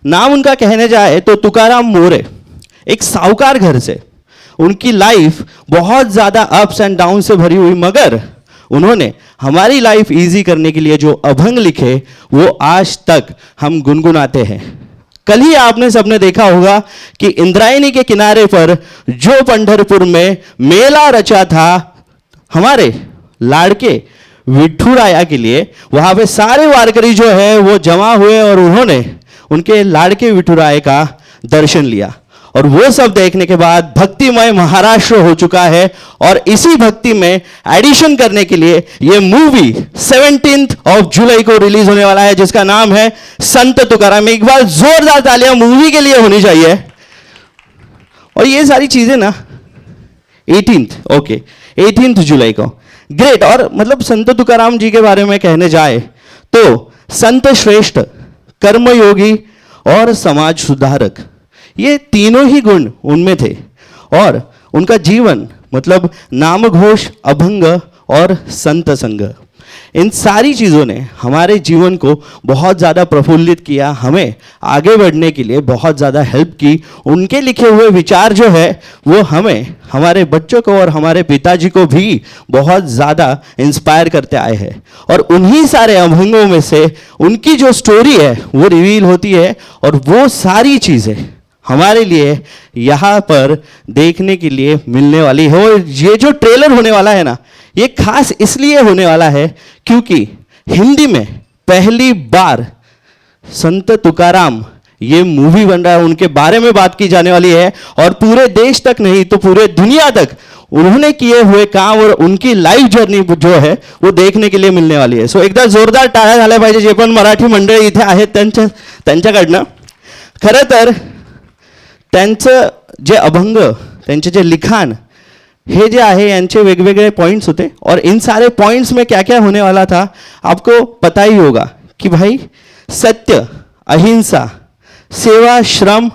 नाम उनका कहने जाए तो तुकाराम मोरे, एक साहूकार घर से। उनकी लाइफ बहुत ज़्यादा अप्स एंड डाउन से भरी हुई, मगर उन्होंने हमारी लाइफ इजी करने के लिए जो अभंग लिखे वो आज तक हम गुनगुनाते हैं। कल ही आपने सबने देखा होगा कि इंद्रायणी के किनारे पर जो पंढरपुर में मेला रचा था हमारे लाड़के विठुराया के लिए, वहां पे सारे वारकरी जो है वो जमा हुए और उन्होंने उनके लाड़के विठुराय का दर्शन लिया। और वो सब देखने के बाद भक्तिमय महाराष्ट्र हो चुका है। और इसी भक्ति में एडिशन करने के लिए ये मूवी 17 जुलाई को रिलीज होने वाला है, जिसका नाम है संत तुकाराम। एक बार जोरदार तालियां मूवी के लिए होनी चाहिए। और ये सारी चीजें ना 18 जुलाई को, ग्रेट। और मतलब संत तुकाराम जी के बारे में कहने जाए तो संत श्रेष्ठ, कर्मयोगी और समाज सुधारक, ये तीनों ही गुण उनमें थे। और उनका जीवन मतलब नाम घोष, अभंग और संत संग, इन सारी चीज़ों ने हमारे जीवन को बहुत ज़्यादा प्रफुल्लित किया, हमें आगे बढ़ने के लिए बहुत ज़्यादा हेल्प की। उनके लिखे हुए विचार जो है वो हमें, हमारे बच्चों को और हमारे पिताजी को भी बहुत ज़्यादा इंस्पायर करते आए हैं। और उन्हीं सारे अभंगों में से उनकी जो स्टोरी है वो रिवील होती है। और वो सारी चीज़ें हमारे लिए यहाँ पर देखने के लिए मिलने वाली है। और ये जो ट्रेलर होने वाला है ना, ये खास इसलिए होने वाला है क्योंकि हिंदी में पहली बार संत तुकाराम ये मूवी बन रहा है, उनके बारे में बात की जाने वाली है। और पूरे देश तक नहीं तो पूरे दुनिया तक उन्होंने किए हुए काम और उनकी लाइफ जर्नी जो है वो देखने के लिए मिळणे वाली आहे। सो एकदा जोरदार टाळ्या झाल्या पाहिजे जे पण मराठी मंडळी इथे आहेत त्यांच्याकडनं। खरं तर त्यांचं जे अभंग, त्यांचे जे लिखाण हे जे आहे यांचे वेगवेगळे पॉइंट्स होते। और इन सारे पॉइंट्स में क्या क्या होने वाला था आपको पता ही होगा कि भाई सत्य, अहिंसा, सेवा, श्रम,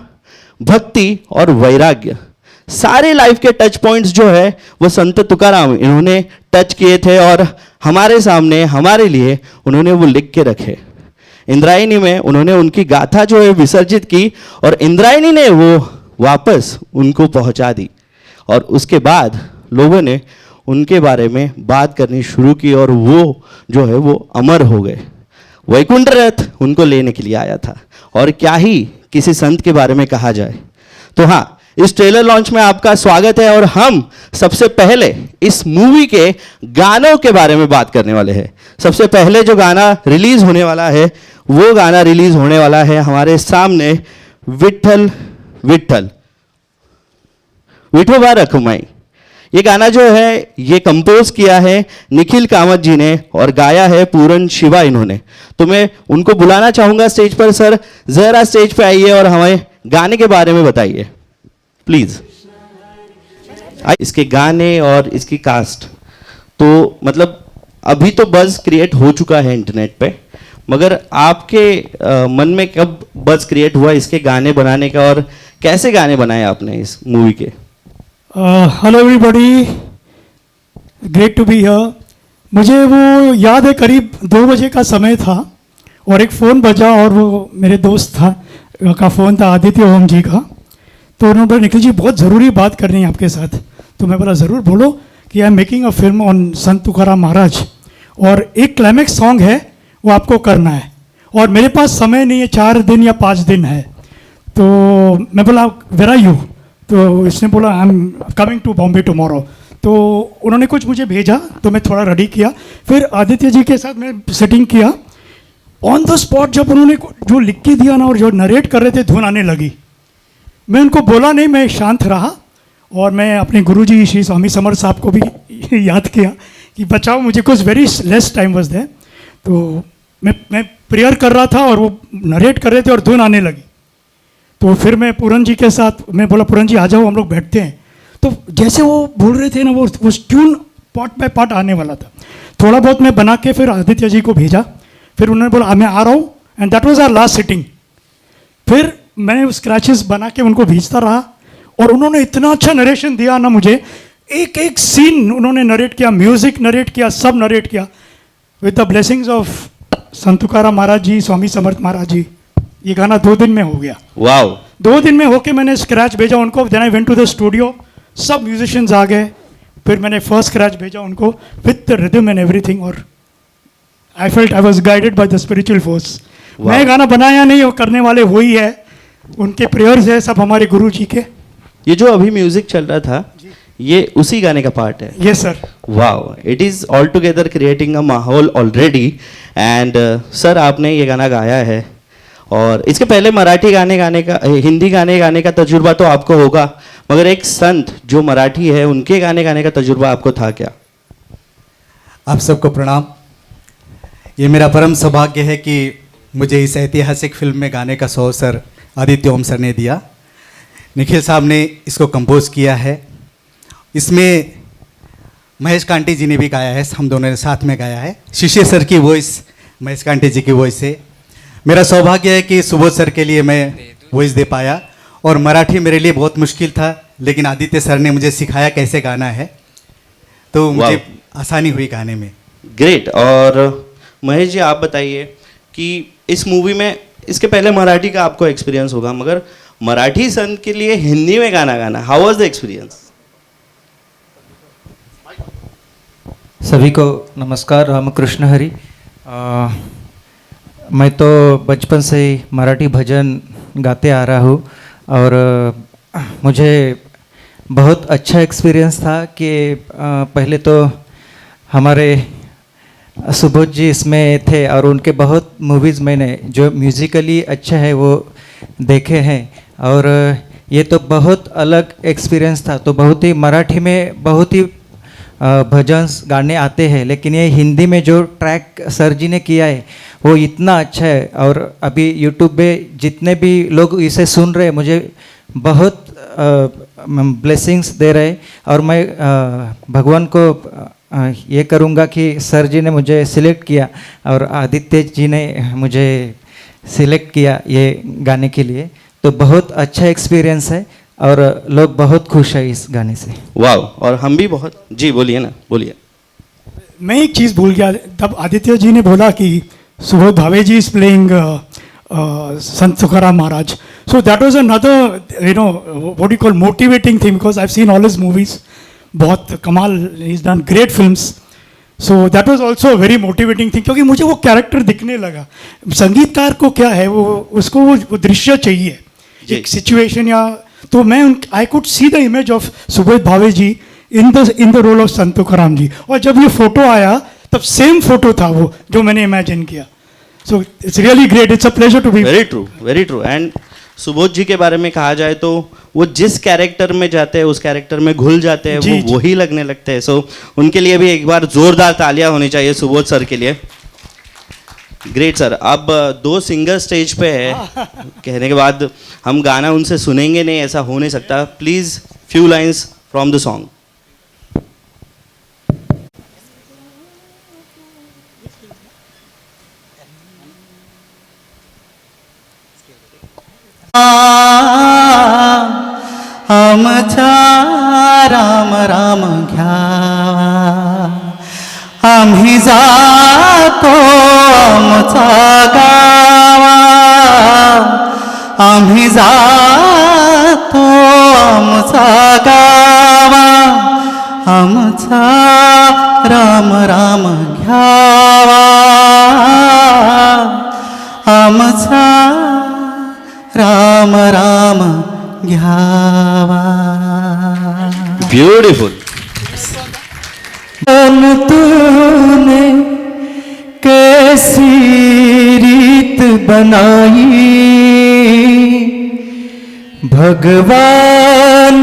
भक्ति और वैराग्य, सारे लाइफ के टच पॉइंट्स जो है वो संत तुकाराम इन्होंने टच किए थे और हमारे सामने, हमारे लिए उन्होंने वो लिख के रखे। इंद्रायणी में उन्होंने उनकी गाथा जो है विसर्जित की और इंद्रायणी ने वो वापस उनको पहुंचा दी। और उसके बाद लोगों ने उनके बारे में बात करनी शुरू की और वो जो है वो अमर हो गए। वैकुंठ रथ उनको लेने के लिए आया था। और क्या ही किसी संत के बारे में कहा जाए। तो हाँ, इस ट्रेलर लॉन्च में आपका स्वागत है। और हम सबसे पहले इस मूवी के गानों के बारे में बात करने वाले हैं। सबसे पहले जो गाना रिलीज होने वाला है वो गाना रिलीज होने वाला है हमारे सामने, विठ्ठल विठ्ठल विठोबा रखुमाई। ये गाना जो है ये कंपोज किया है निखिल कामत जी ने और गाया है पूरन शिवा इन्होंने। तो मैं उनको बुलाना चाहूँगा स्टेज पर। सर ज़रा स्टेज पे आइए और हमें गाने के बारे में बताइए प्लीज़। इसके गाने और इसकी कास्ट तो मतलब अभी तो बज़ क्रिएट हो चुका है इंटरनेट पे, मगर आपके मन में कब बज़ क्रिएट हुआ इसके गाने बनाने का और कैसे गाने बनाए आपने इस मूवी के? Hello everybody, great to be here. मुझे वो याद है करीब 2 बजे का समय था और एक फ़ोन बजा और वो मेरे दोस्त का फ़ोन था, आदित्य ओम जी का। तो उन्होंने बोला निखिल जी बहुत ज़रूरी बात करनी है आपके साथ। तो मैं बोला ज़रूर बोलो कि I am making a film on संत तुकाराम महाराज और एक क्लाइमैक्स सॉन्ग है वो आपको करना है और मेरे पास समय नहीं है, 4 दिन या 5 दिन है। तो मैं बोला वेयर आर यू? तो इसने बोला I am coming to Bombay tomorrow. तो उन्होंने कुछ मुझे भेजा तो मैं थोड़ा रेडी किया। फिर आदित्य जी के साथ मैं सेटिंग किया। ऑन द स्पॉट जब उन्होंने जो लिख के दिया ना और जो नरेट कर रहे थे धुन आने लगी। मैं उनको बोला नहीं, मैं शांत रहा और मैं अपने गुरुजी श्री स्वामी समर्थ साहब को भी याद किया कि बचाओ मुझे, कुछ very less time was there. तो मैं प्रेयर कर रहा था और वो नरेट कर रहे थे और धुन आने लगी। तो फिर मैं पूरन जी के साथ मैं बोला पूरन जी आ जाओ हम लोग बैठते हैं। तो जैसे वो बोल रहे थे ना वो ट्यून पार्ट बाय पार्ट आने वाला था। थोड़ा बहुत मैं बना के फिर आदित्य जी को भेजा। फिर उन्होंने बोला मैं आ रहा हूँ and that was our last sitting. फिर मैंने स्क्रैचेस बना के उनको भेजता रहा और उन्होंने इतना अच्छा नरेशन दिया ना मुझे। एक एक सीन उन्होंने नरेट किया, म्यूज़िक नरेट किया, सब नरेट किया विद द ब्लेसिंग्स ऑफ संत तुकाराम महाराज जी, स्वामी समर्थ महाराज जी। ये गाना 2 दिन में हो गया। वाओ, 2 दिन में होके मैंने स्क्रैच भेजा उनको, then I went to the studio, सब म्यूजिशियंस आ गए, फिर मैंने फर्स्ट स्क्रैच भेजा उनको with the rhythm and everything, और I felt I was guided by the spiritual force. मैं गाना बनाया नहीं, वो करने वाले वही है, उनके प्रेयर्स है सब हमारे गुरु जी के। ये जो अभी म्यूजिक चल रहा था ये उसी गाने का पार्ट है? Yes sir. Wow, it is all together creating a माहौल ऑलरेडी। एंड सर आपने ये गाना गाया है, और इसके पहले मराठी गाने गाने का, हिंदी गाने गाने का तजुर्बा तो आपको होगा, मगर एक संत जो मराठी है उनके गाने गाने का तजुर्बा आपको था क्या? आप सबको प्रणाम। ये मेरा परम सौभाग्य है कि मुझे इस ऐतिहासिक फिल्म में गाने का अवसर आदित्य ओम सर ने दिया। निखिल साहब ने इसको कंपोज किया है। इसमें महेश कांटे जी ने भी गाया है, हम दोनों ने साथ में गाया है। शिशिर सर की वॉइस, महेश कांटे जी की वॉइस है। मेरा सौभाग्य है कि सुबोध सर के लिए मैं वॉइस दे पाया, और मराठी मेरे लिए बहुत मुश्किल था, लेकिन आदित्य सर ने मुझे सिखाया कैसे गाना है, तो मुझे आसानी हुई गाने में। ग्रेट। और महेश जी आप बताइए कि इस मूवी में, इसके पहले मराठी का आपको एक्सपीरियंस होगा, मगर मराठी संत के लिए हिंदी में गाना गाना, हाउ वाज द एक्सपीरियंस? सभी को नमस्कार, रामकृष्ण हरि। मैं तो बचपन से ही मराठी भजन गाते आ रहा हूँ, और मुझे बहुत अच्छा एक्सपीरियंस था कि पहले तो हमारे सुबोध जी इसमें थे, और उनके बहुत मूवीज़ मैंने जो म्यूज़िकली अच्छे हैं वो देखे हैं, और ये तो बहुत अलग एक्सपीरियंस था। तो बहुत ही मराठी में बहुत ही भजन गाने आते हैं, लेकिन ये हिंदी में जो ट्रैक सर जी ने किया है वो इतना अच्छा है, और अभी यूट्यूब पे जितने भी लोग इसे सुन रहे हैं मुझे बहुत ब्लेसिंग्स दे रहे हैं, और मैं भगवान को ये करूँगा कि सर जी ने मुझे सिलेक्ट किया और आदित्य जी ने मुझे सिलेक्ट किया ये गाने के लिए। तो बहुत अच्छा एक्सपीरियंस है, और लोग बहुत खुश है इस गाने से। वाओ, और हम भी बहुत। जी बोलिए ना, बोलिए। मैं एक चीज़ भूल गया, तब आदित्य जी ने बोला कि सुबोध भावे जी is playing Sant Tukaram Maharaj, so that was another what you call motivating thing, because I have seen all his movies, बहुत कमाल, he is done great films, so that was also very motivating thing, क्योंकि मुझे वो कैरेक्टर दिखने लगा। संगीतकार को क्या है, वो उसको वो दृश्य चाहिए, एक सिचुएशन, या तो मैं I could see the image of Subodh Bhave ji in the role of संत तुकाराम जी, और जब ये फोटो आया तब सेम फोटो था वो जो मैंने इमेजिन किया। So it's really great, it's a pleasure to be. Very true, very true. And Subodh ji के बारे में कहा जाए तो वो जिस कैरेक्टर में जाते हैं उस कैरेक्टर में घुल जाते हैं, वो वही लगने लगते हैं। सो उनके लिए भी एक बार जोरदार तालियां होनी चाहिए सुबोध सर के लिए। Great sir. अब 2 सिंगर स्टेज पे है, कहने के बाद हम गाना उनसे सुनेंगे नहीं, ऐसा हो नहीं सकता। Please few lines from the song. आमचा राम राम घ्यावा, आम्ही जातो आमचा गावा, आम्ही जातो आमचा गावा, आमचा राम राम घ्यावा, आमचा राम राम घ्यावा। ब्यूटीफुल। तूने कैसी रीत बनाई, भगवान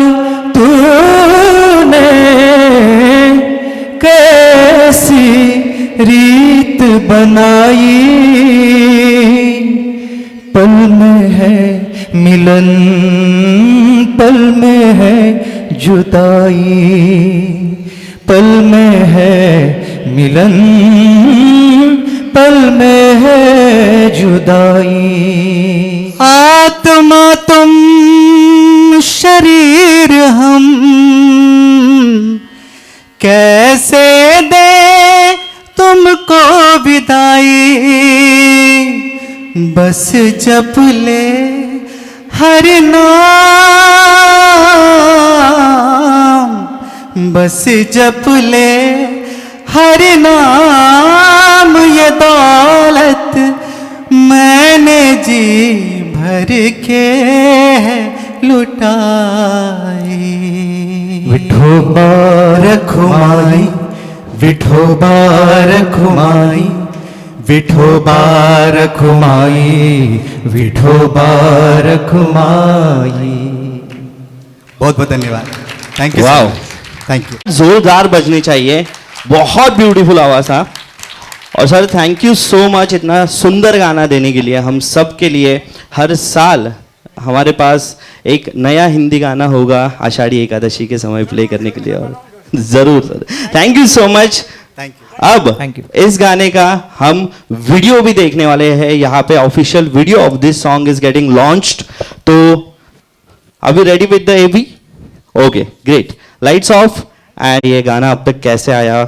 तूने कैसी रीत बनाई, पल में है मिलन, पल में है जुदाई, पल में है मिलन, पल में है जुदाई। आत्मा तुम शरीर हम, कैसे दे तुमको विदाई, बस जप ले हर नाम, बस जप ले हर नाम, ये दौलत मैंने जी भर के लुटाई। विठोबा रखुमाई, विठोबा रखुमाई, विठोबा रखुमाई, विठोबा रखुमाई। बहुत बहुत धन्यवाद। Thank you. वाह, थैंक यू। जोरदार बजनी चाहिए, बहुत ब्यूटीफुल आवाज़ था। और sir thank you so much इतना सुंदर गाना देने के लिए। हम सब के लिए हर साल हमारे पास एक नया हिंदी गाना होगा आषाढ़ी एकादशी के समय प्ले करने के लिए, और ज़रूर sir thank you so much. Thank you. अब Thank you. इस गाने का हम वीडियो भी देखने वाले हैं। यहाँ पे official video of this song is getting launched. तो अभी ready with the AV? Okay great, lights off. And ये गाना अब तक कैसे आया,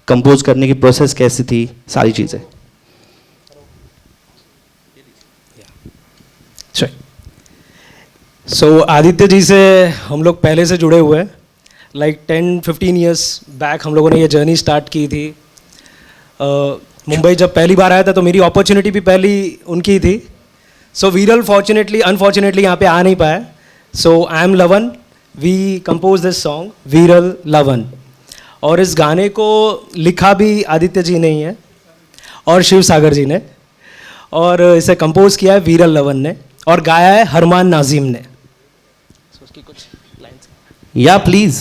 कंपोज करने की प्रोसेस कैसी थी, सारी चीज़ें। सो आदित्य जी से हम लोग पहले से जुड़े हुए हैं। लाइक 10-15 ईयर्स बैक हम लोगों ने ये जर्नी स्टार्ट की थी। मुंबई जब पहली बार आया था तो मेरी अपॉर्चुनिटी भी पहली उनकी ही थी। सो वीरल अनफॉर्चुनेटली यहाँ पे आ नहीं पाया। सो आई एम लवन, वी कंपोज दिस सॉन्ग वीरल लवन। और इस गाने को लिखा भी आदित्य जी ने ही है और शिव सागर जी ने, और इसे कंपोज किया है वीरल लवन ने, और गाया है हरमान नाजिम ने। या प्लीज।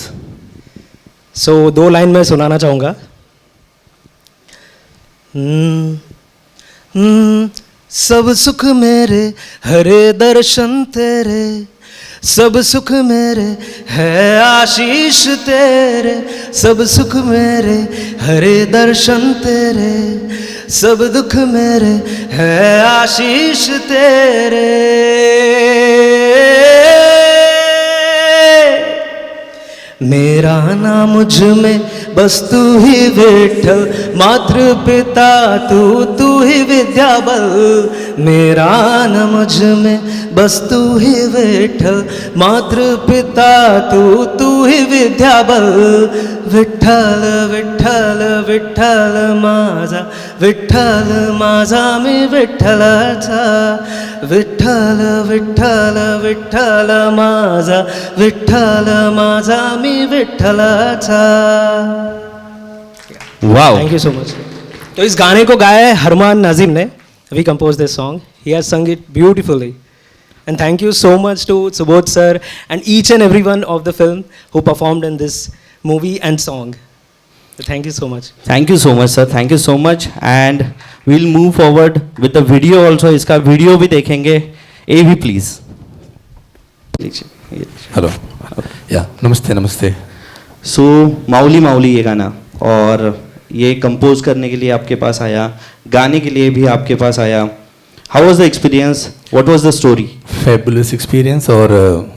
सो 2 लाइन मैं सुनाना चाहूँगा। सब सुख मेरे हरे दर्शन तेरे, सब सुख मेरे है आशीष तेरे, सब सुख मेरे हरे दर्शन तेरे, सब दुख मेरे है आशीष तेरे। मेरा नाम मुझ में बस तू ही विठल, मातृ पिता तू ही विद्या बल। मेरा नाम मुझ में बस तू ही विठल, मातृ पिता तू ही विद्या बल। विठ्ठल विठ्ठल विठ्ठल माझा, विठ्ठल माझा मी विठ्ठलाचा, विठ्ठल विठ्ठल विठ्ठल माझा, विठ्ठल माझा मी विठ्ठलाचा। Wow, thank you so much. तो इस गाने को गाया है हरमान नाजिम ने। We compose this song, he has सung it beautifully. And thank you so much to Subodh sir and each and everyone of the film who performed in this movie and song. So thank you so much. Thank you so much sir, thank you so much. And we'll move forward with the video also. इसका video भी देखेंगे। ए भी please. Hello या नमस्ते नमस्ते। सो माउली माउली ये गाना, और ये कंपोज करने के लिए आपके पास आया, गाने के लिए भी आपके पास आया। How was the experience, what was the story? Fabulous experience. और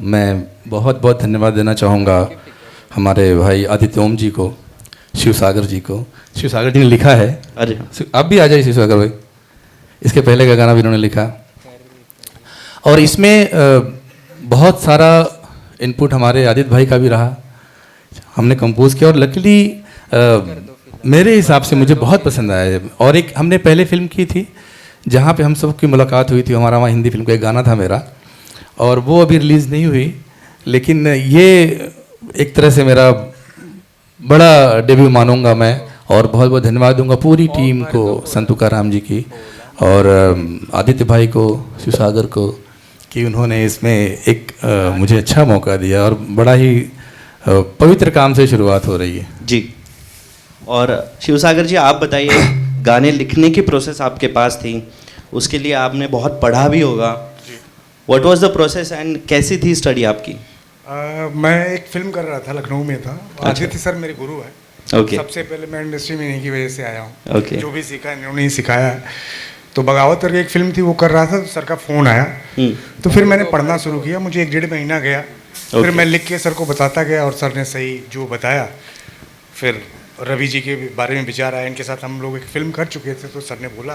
मैं बहुत बहुत धन्यवाद देना चाहूँगा हमारे भाई आदित्य ओम जी को, शिव सागर जी को। शिव सागर जी ने लिखा है। अरे आप भी आ जाइए शिव सागर भाई। इसके पहले का गाना भी उन्होंने लिखा, और इसमें बहुत सारा इनपुट हमारे आदित्य भाई का भी रहा। हमने कंपोज किया, और लकीली मेरे हिसाब से मुझे बहुत पसंद आया। और एक हमने पहले फिल्म की थी जहाँ पे हम सबकी मुलाकात हुई थी, हमारा वहाँ हिंदी फिल्म का एक गाना था मेरा, और वो अभी रिलीज़ नहीं हुई। लेकिन ये एक तरह से मेरा बड़ा डेब्यू मानूंगा मैं, और बहुत बहुत धन्यवाद दूंगा पूरी टीम को, संतू काराम जी की और आदित्य भाई को, शिव सागर को, कि उन्होंने इसमें एक मुझे अच्छा मौका दिया, और बड़ा ही पवित्र काम से शुरुआत हो रही है जी। और शिवसागर जी आप बताइए, गाने लिखने की प्रोसेस आपके पास थी, उसके लिए आपने बहुत पढ़ा भी होगा। What was the process and कैसी थी स्टडी आपकी? मैं एक फिल्म कर रहा था, लखनऊ में था। आदित्य सर मेरे गुरु है। ओके। सबसे पहले मैं इंडस्ट्री में इन्हीं की वजह से आया हूँ। ओके। जो भी सीखा इन्होंने ही सिखाया है। तो बगावत करके एक फिल्म थी, वो कर रहा था, तो सर का फ़ोन आया। तो फिर मैंने पढ़ना शुरू किया। मुझे 1-1.5 महीना गया। फिर मैं लिख के सर को बताता गया, और सर ने सही जो बताया। फिर रवि जी के बारे में विचार आया, इनके साथ हम लोग एक फिल्म कर चुके थे, तो सर ने बोला।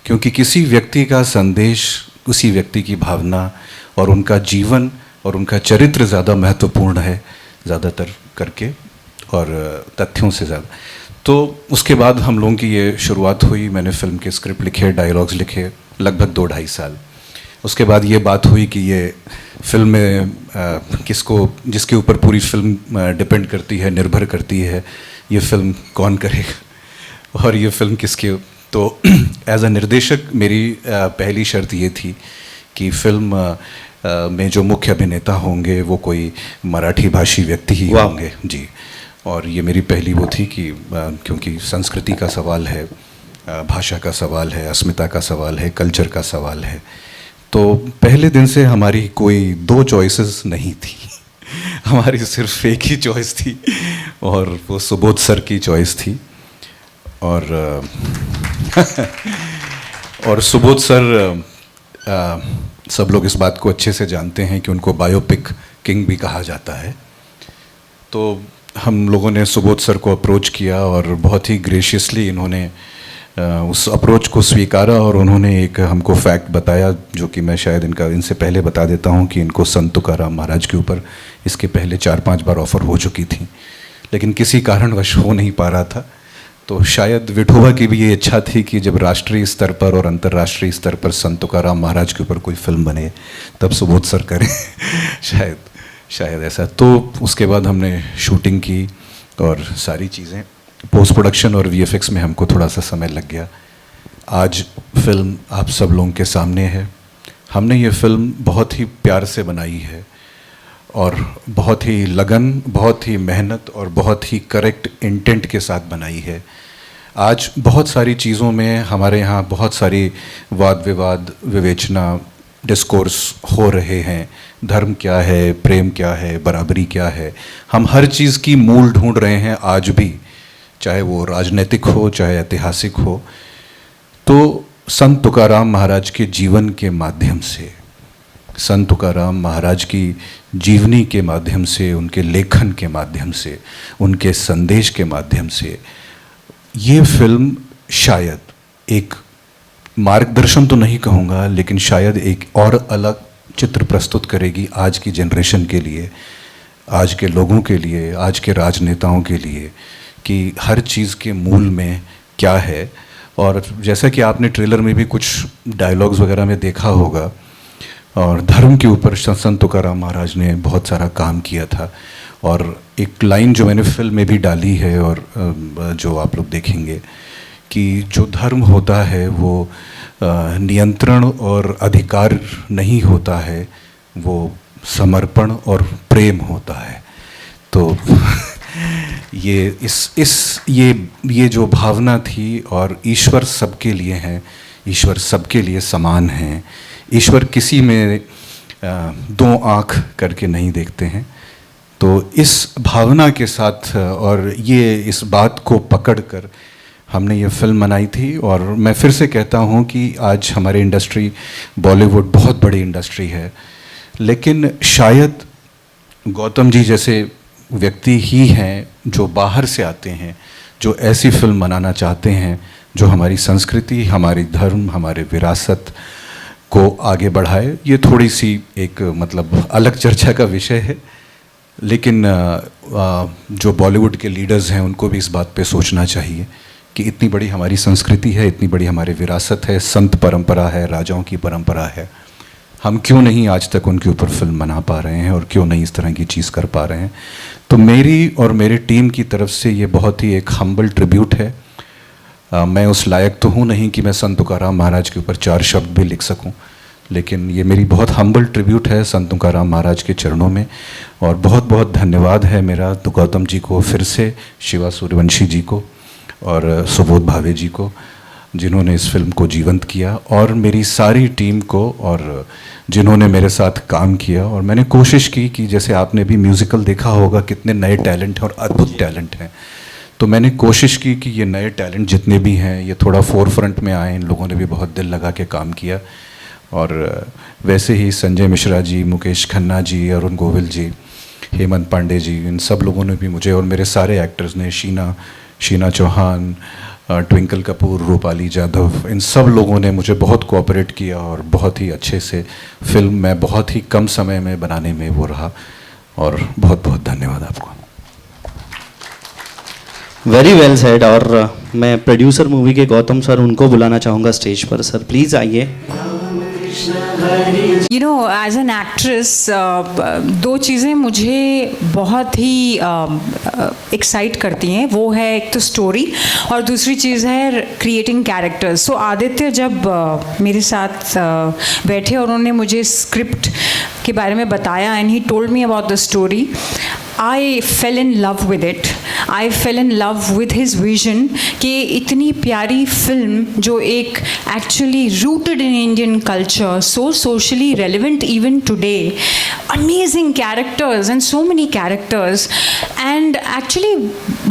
क्योंकि किसी व्यक्ति का संदेश, उसी व्यक्ति की भावना और उनका जीवन और उनका चरित्र ज़्यादा महत्वपूर्ण है ज़्यादातर करके, और तथ्यों से ज़्यादा। तो उसके बाद हम लोगों की ये शुरुआत हुई। मैंने फ़िल्म के स्क्रिप्ट लिखे, डायलॉग्स लिखे, लगभग 2-2.5 साल। उसके बाद ये बात हुई कि ये फिल्म में जिसके ऊपर पूरी फिल्म डिपेंड करती है, निर्भर करती है, ये फिल्म कौन करेगा और ये फिल्म किसके। तो एज अ निर्देशक मेरी पहली शर्त ये थी कि फिल्म में जो मुख्य अभिनेता होंगे वो कोई मराठी भाषी व्यक्ति ही होंगे जी। और ये मेरी पहली वो थी कि क्योंकि संस्कृति का सवाल है, भाषा का सवाल है, अस्मिता का सवाल है, कल्चर का सवाल है। तो पहले दिन से हमारी कोई 2 चॉइसेस नहीं थी हमारी सिर्फ एक ही चॉइस थी और वो सुबोध सर की चॉइस थी। और और सुबोध सर, सब लोग इस बात को अच्छे से जानते हैं कि उनको बायोपिक किंग भी कहा जाता है। तो हम लोगों ने सुबोध सर को अप्रोच किया और बहुत ही ग्रेशियसली इन्होंने उस अप्रोच को स्वीकारा और उन्होंने एक हमको फैक्ट बताया, जो कि मैं शायद इनसे पहले बता देता हूँ कि इनको संत तुकाराम महाराज के ऊपर इसके पहले 4-5 बार ऑफ़र हो चुकी थी, लेकिन किसी कारणवश हो नहीं पा रहा था। तो शायद विठोबा की भी ये इच्छा थी कि जब राष्ट्रीय स्तर पर और अंतर्राष्ट्रीय स्तर पर संत तुकाराम महाराज के ऊपर कोई फिल्म बने तब सुबोध सर करें शायद ऐसा। तो उसके बाद हमने शूटिंग की और सारी चीज़ें, पोस्ट प्रोडक्शन और वीएफएक्स में हमको थोड़ा सा समय लग गया। आज फिल्म आप सब लोगों के सामने है। हमने ये फिल्म बहुत ही प्यार से बनाई है और बहुत ही लगन, बहुत ही मेहनत और बहुत ही करेक्ट इंटेंट के साथ बनाई है। आज बहुत सारी चीज़ों में हमारे यहाँ बहुत सारी वाद विवाद, विवेचना, डिस्कोर्स हो रहे हैं। धर्म क्या है, प्रेम क्या है, बराबरी क्या है, हम हर चीज़ की मूल ढूंढ रहे हैं आज भी, चाहे वो राजनीतिक हो चाहे ऐतिहासिक हो। तो संत तुकाराम महाराज के जीवन के माध्यम से, संत तुकाराम महाराज की जीवनी के माध्यम से, उनके लेखन के माध्यम से, उनके संदेश के माध्यम से ये फिल्म शायद एक मार्गदर्शन तो नहीं कहूँगा, लेकिन शायद एक और अलग चित्र प्रस्तुत करेगी आज की जनरेशन के लिए, आज के लोगों के लिए, आज के राजनेताओं के लिए, कि हर चीज़ के मूल में क्या है। और जैसा कि आपने ट्रेलर में भी कुछ डायलॉग्स वगैरह में देखा होगा, और धर्म के ऊपर संत तुकाराम महाराज ने बहुत सारा काम किया था। और एक लाइन जो मैंने फिल्म में भी डाली है और जो आप लोग देखेंगे कि जो धर्म होता है वो नियंत्रण और अधिकार नहीं होता है, वो समर्पण और प्रेम होता है। तो ये जो भावना थी, और ईश्वर सबके लिए हैं, ईश्वर सबके लिए समान हैं, ईश्वर किसी में 2 आँख करके नहीं देखते हैं। तो इस भावना के साथ और इस बात को पकड़कर हमने ये फिल्म बनाई थी। और मैं फिर से कहता हूँ कि आज हमारी इंडस्ट्री, बॉलीवुड बहुत बड़ी इंडस्ट्री है, लेकिन शायद गौतम जी जैसे व्यक्ति ही हैं जो बाहर से आते हैं, जो ऐसी फिल्म बनाना चाहते हैं जो हमारी संस्कृति, हमारी धर्म, हमारे विरासत को आगे बढ़ाए। ये थोड़ी सी एक मतलब अलग चर्चा का विषय है, लेकिन जो बॉलीवुड के लीडर्स हैं उनको भी इस बात पे सोचना चाहिए कि इतनी बड़ी हमारी संस्कृति है, इतनी बड़ी हमारी विरासत है, संत परंपरा है, राजाओं की परंपरा है, हम क्यों नहीं आज तक उनके ऊपर फिल्म बना पा रहे हैं और क्यों नहीं इस तरह की चीज़ कर पा रहे हैं। तो मेरी और मेरी टीम की तरफ से ये बहुत ही एक हम्बल ट्रिब्यूट है। मैं उस लायक तो हूँ नहीं कि मैं संत तुकाराम महाराज के ऊपर 4 शब्द भी लिख सकूँ, लेकिन ये मेरी बहुत हम्बल ट्रिब्यूट है संत तुकाराम महाराज के चरणों में। और बहुत बहुत धन्यवाद है मेरा गौतम जी को, फिर से शिवा सूर्यवंशी जी को और सुबोध भावे जी को, जिन्होंने इस फिल्म को जीवंत किया, और मेरी सारी टीम को, और जिन्होंने मेरे साथ काम किया। और मैंने कोशिश की कि जैसे आपने भी म्यूज़िकल देखा होगा, कितने नए टैलेंट हैं और अद्भुत टैलेंट हैं, तो मैंने कोशिश की कि ये नए टैलेंट जितने भी हैं ये थोड़ा फोर फ्रंट में आए। इन लोगों ने भी बहुत दिल लगा के काम किया। और वैसे ही संजय मिश्रा जी, मुकेश खन्ना जी, अरुण गोविल जी, हेमंत पांडे जी, इन सब लोगों ने भी मुझे, और मेरे सारे एक्टर्स ने, शीना चौहान, ट्विंकल कपूर, रूपाली जाधव, इन सब लोगों ने मुझे बहुत कोऑपरेट किया और बहुत ही अच्छे से फिल्म मैं बहुत ही कम समय में बनाने में वो रहा, और बहुत बहुत धन्यवाद आपको। Very well said. और मैं प्रोड्यूसर मूवी के गौतम सर, उनको बुलाना चाहूँगा स्टेज पर। सर प्लीज़ आइए। You know, as an actress, दो चीज़ें मुझे बहुत ही एक्साइट करती हैं। वो है एक तो स्टोरी और दूसरी चीज़ है क्रिएटिंग कैरेक्टर्स। सो आदित्य जब मेरे साथ बैठे और उन्होंने मुझे स्क्रिप्ट के बारे में बताया and he told me about the story, I fell in love with it. I fell in love with his vision कि इतनी प्यारी फिल्म जो एक actually rooted in Indian culture, so socially relevant even today, amazing characters and so many characters, and actually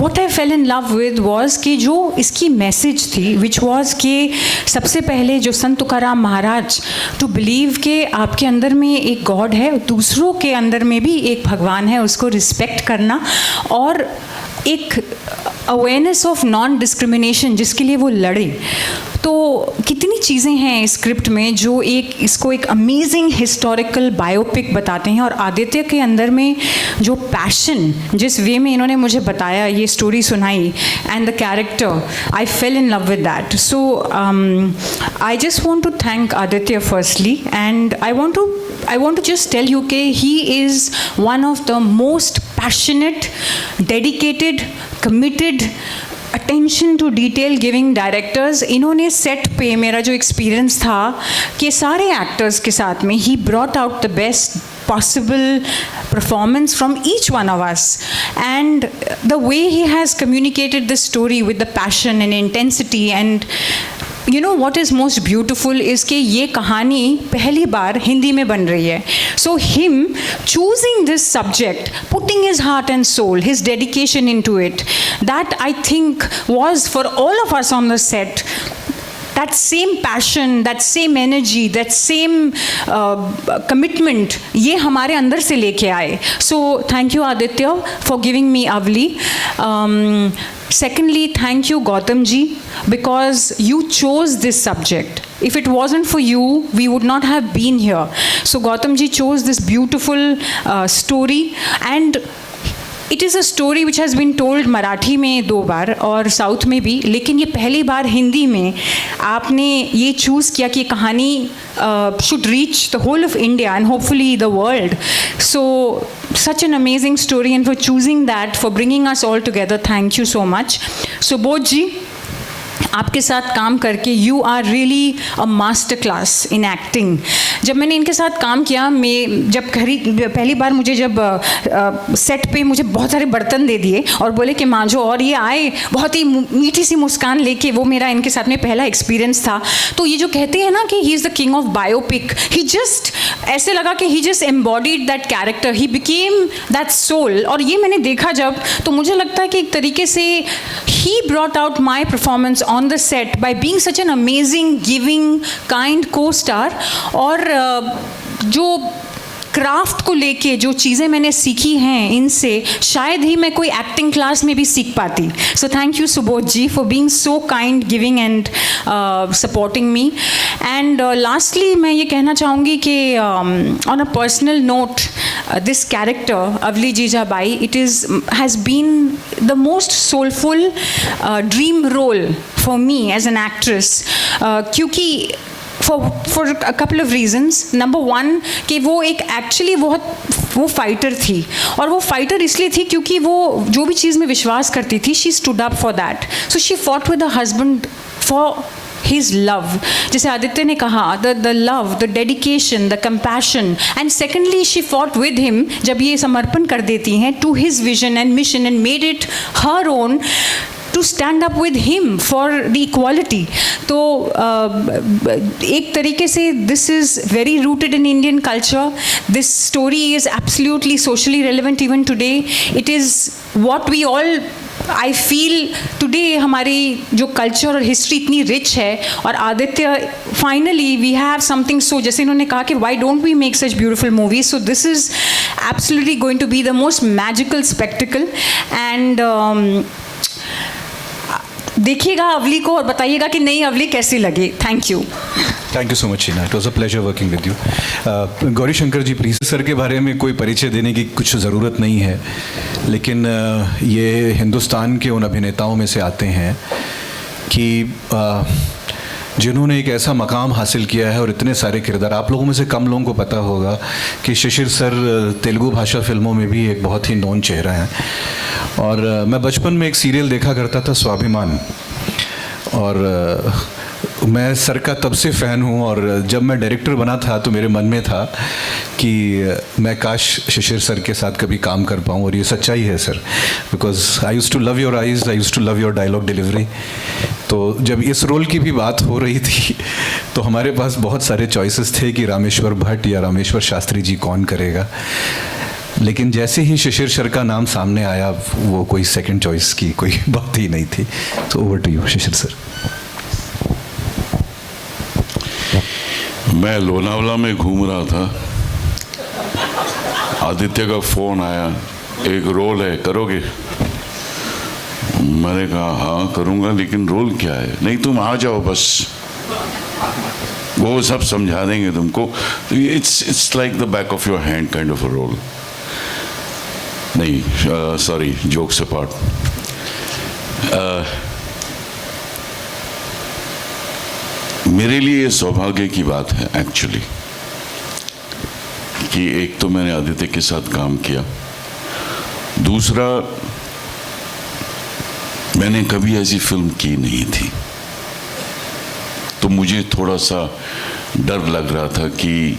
what I fell in love with was कि जो इसकी message थी, which was कि सबसे पहले जो संत तुकाराम महाराज to believe कि आपके अंदर में एक God है, दूसरों के अंदर में भी एक भगवान है, उसको रिस्पेक्ट करना, और एक अवेयरनेस ऑफ नॉन डिस्क्रिमिनेशन जिसके लिए वो लड़े। तो कितनी चीज़ें हैं इस स्क्रिप्ट में जो इसको एक अमेजिंग हिस्टोरिकल बायोपिक बताते हैं। और आदित्य के अंदर में जो पैशन, जिस वे में इन्होंने मुझे बताया, ये स्टोरी सुनाई, and the character, I fell in love with that. So I just want to thank Aditya firstly, and I want to just tell you कि he is one of the most passionate, dedicated, committed, attention to detail giving directors. इन्होंने set पे मेरा जो experience था कि सारे actors के साथ में he brought out the best possible performance from each one of us, and the way he has communicated this story with the passion and intensity, and you know what is most beautiful is कि ये कहानी पहली बार हिंदी में बन रही है. So him choosing this subject, putting his heart and soul, his dedication into it, that I think was for all of us on the set. That same passion, that same energy, that same commitment, ये हमारे अंदर से लेके आए. So thank you Aditya for giving me Avli. Secondly, thank you Gautam ji, because you chose this subject. If it wasn't for you, we would not have been here. So Gautam ji chose this beautiful story, and it is a story which has been told Marathi में 2 बार और south में भी, लेकिन ये पहली बार हिंदी में आपने ये चूज़ किया कि ये कहानी should reach the whole of India and hopefully the world. So such an amazing story, and for choosing that, for bringing us all together, thank you so much. Subodh ji, आपके साथ काम करके you are really a master class in acting. जब मैंने इनके साथ काम किया, मैं जब पहली बार मुझे जब सेट पे मुझे बहुत सारे बर्तन दे दिए और बोले कि मांझो, और ये आए बहुत ही मीठी सी मुस्कान लेके, वो मेरा इनके साथ में पहला एक्सपीरियंस था. तो ये जो कहते हैं ना कि he is the king of biopic, he just ऐसे लगा कि he just embodied that character, he became that soul. और ये मैंने देखा जब, तो मुझे लगता है कि एक तरीके से he brought out my performance on the set by being such an amazing, giving, kind co-star. और जो क्राफ्ट को लेके जो चीज़ें मैंने सीखी हैं इनसे, शायद ही मैं कोई एक्टिंग क्लास में भी सीख पाती. So thank you Subodh ji for being so kind, giving and supporting me. And lastly मैं ये कहना चाहूँगी कि on a personal note, this character Avli Jijabai, it has been the most soulful dream role for me as an actress, क्योंकि for a couple of reasons. Number one, कि वो एक actually वो फाइटर थी, और वो फाइटर इसलिए थी क्योंकि वो जो भी चीज़ में विश्वास करती थी, she stood up for that. So she fought with her husband for his love, जैसे आदित्य ने कहा, the love, the dedication, the compassion, and secondly she fought with him जब ये समर्पण कर देती हैं to his vision and mission and made it her own to stand up with him for the equality. तो एक तरीके से this is very rooted in Indian culture. This story is absolutely socially relevant even today. It is what we all, I feel today, हमारी जो culture और history इतनी rich है, और Aditya finally we have something, so जैसे इन्होंने कहा कि why don't we make such beautiful movies. So this is absolutely going to be the most magical spectacle, and देखिएगा अवली को और बताइएगा कि नई अवली कैसी लगी. Thank you. Thank you so much Sheena, it was a pleasure working with you. Gauri Shankar ji please. Sir के बारे में कोई परिचय देने की कुछ ज़रूरत नहीं है, लेकिन ये हिंदुस्तान के उन अभिनेताओं में से आते हैं कि जिन्होंने एक ऐसा मकाम हासिल किया है और इतने सारे किरदार. आप लोगों में से कम लोगों को पता होगा कि शिशिर सर तेलुगु भाषा फिल्मों में भी एक बहुत ही नोन चेहरा है. और मैं बचपन में एक सीरियल देखा करता था स्वाभिमान, और मैं सर का तब से फ़ैन हूँ. और जब मैं डायरेक्टर बना था तो मेरे मन में था कि मैं काश शिशिर सर के साथ कभी काम कर पाऊँ. और ये सच्चाई है sir, because I use to love your eyes, I use to love your dialogue delivery. तो जब इस रोल की भी बात हो रही थी तो हमारे पास बहुत सारे चॉइसेस थे कि रामेश्वर भट्ट या रामेश्वर शास्त्री जी कौन करेगा. लेकिन जैसे ही शिशिर सर का नाम सामने आया, वो कोई सेकंड चॉइस की कोई बात ही नहीं थी. तो over to you Shishir sir. मैं लोनावला में घूम रहा था, आदित्य का फ़ोन आया, एक रोल है करोगे? मैंने कहा हाँ करूँगा, लेकिन रोल क्या है? नहीं तुम आ जाओ बस, वो सब समझा देंगे तुमको. It's like the back of your hand kind of a role. नहीं सॉरी, जोक्स अपार्ट. मेरे लिए सौभाग्य की बात है एक्चुअली कि एक तो मैंने आदित्य के साथ काम किया, दूसरा मैंने कभी ऐसी फिल्म की नहीं थी. तो मुझे थोड़ा सा डर लग रहा था कि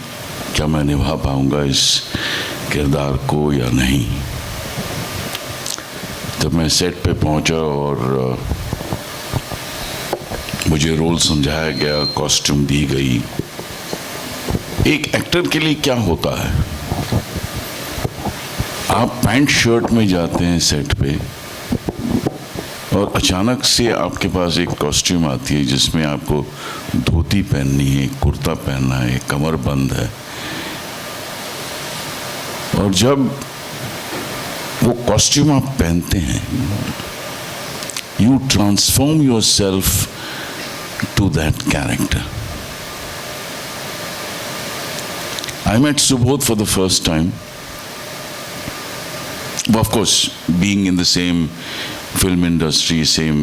क्या मैं निभा पाऊंगा इस किरदार को या नहीं. तब मैं सेट पे पहुंचा और मुझे रोल समझाया गया, कॉस्ट्यूम दी गई. एक एक्टर के लिए क्या होता है, आप पैंट शर्ट में जाते हैं सेट पे और अचानक से आपके पास एक कॉस्ट्यूम आती है जिसमें आपको धोती पहननी है, कुर्ता पहनना है, कमर बंद है. और जब वो कॉस्ट्यूम आप पहनते हैं, you transform your self to that character. I met Subodh for the first time. Of course, being in the same film industry, same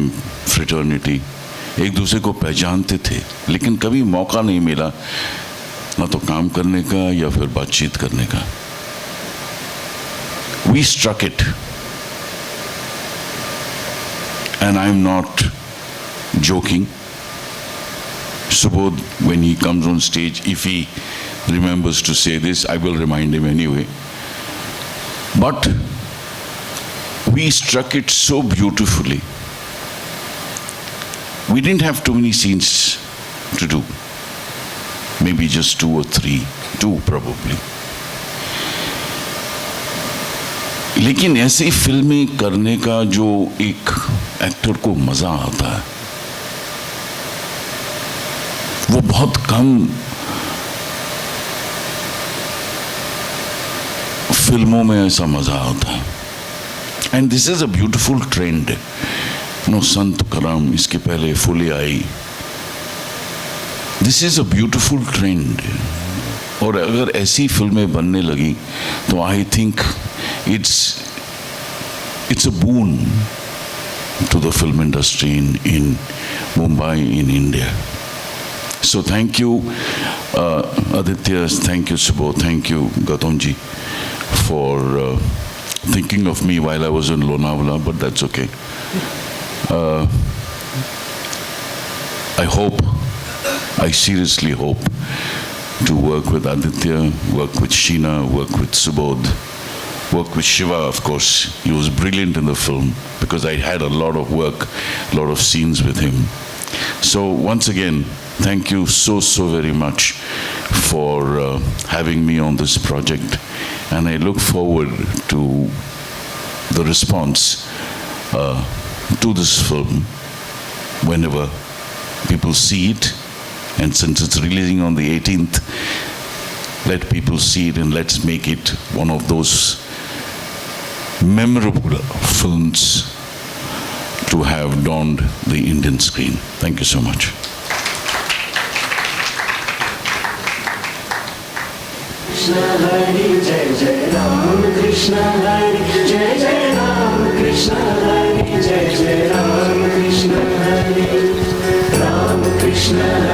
fraternity, एक दूसरे को पहचानते थे, लेकिन कभी मौका नहीं मिला ना तो काम करने का या फिर बातचीत करने का. We struck it, and I'm not joking. Subodh, when he comes on stage, if he remembers to say this, I will remind him anyway. But we struck it so beautifully. We didn't have too many scenes to do. Maybe just 2 or 3. 2 probably. लेकिन ऐसी फिल्में करने का जो एक actor को मज़ा आता है, वो बहुत कम फिल्मों में ऐसा मज़ा आता है. And this is a beautiful trend. No Sant Tukaram, इसके पहले फुले आई. This is a beautiful trend. और अगर ऐसी फिल्में बनने लगी तो I think it's a boon to the film industry in Mumbai, in India. So thank you Aditya, thank you Subodh, thank you Gautam ji for thinking of me while I was in Lonavala, but that's okay. I seriously hope to work with Aditya, work with Sheena, work with Subodh, work with Shiva, of course. He was brilliant in the film because I had a lot of work, a lot of scenes with him. So once again, thank you so very much for having me on this project, and I look forward to the response to this film whenever people see it. And since it's releasing on the 18th, let people see it and let's make it one of those memorable films to have donned the Indian screen. Thank you so much. Krishna Hari Jai Jai Ram Krishna Hari Jai Jai Ram Krishna Hari Jai Jai Ram Krishna Hari Ram Krishna